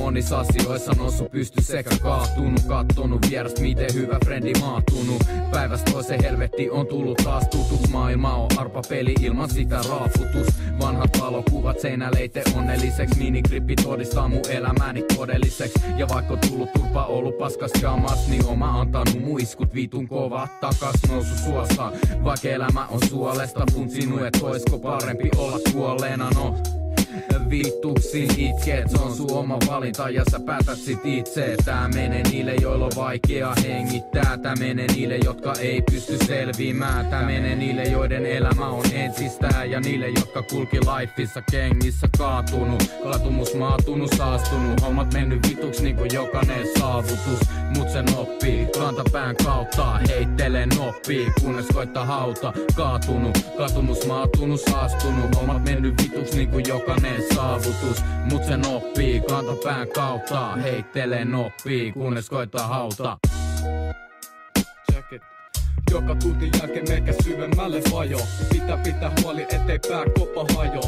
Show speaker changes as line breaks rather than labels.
monissa asioissa noussut pysty sekä kaatunut. Kattonut vierast miten hyvä frendi maatunut. Päivästä toiseen helvetti on tullut taas tutuks. Maailma on arpapeli ilman sitä raaputus. Vanhat valokuvat seinäleite onnelliseksi. Minigrippi todistaa mun elämäni todelliseksi. Ja vaikka tullut turpa ollut paskas jamas, niin oma antanut muiskut vitun kovat takas nousu suosta. Vaikka elämä on suolesta, funtsinut et oisko parempi olla kuolleena, no vittuksin itkeet, se on sun oma valinta ja sä päätät sit itse. Tää menee niille, joilla on vaikea hengittää. Tää menee niille, jotka ei pysty selviämään. Tää menee niille, joiden elämä on ensistään. Ja niille, jotka kulki lifeissa kengissä kaatunut. Katumus maatunut, saastunut. Hommat mennyt vituks niinku jokainen saavutus. Mut sen oppii, kantapään kautta heittelen noppii. Kunnes koittaa hauta, kaatunut. Katumus maatunut, saastunut. Hommat mennyt vituks niinku jokainen saavutus. Mut sen oppii, kantapään kautta heittelen noppii. Kunnes koittaa hauta. Check it. Joka tuntin jälkeen meikä syvemmälle vajo. Pitää huoli ettei pää koppa hajo.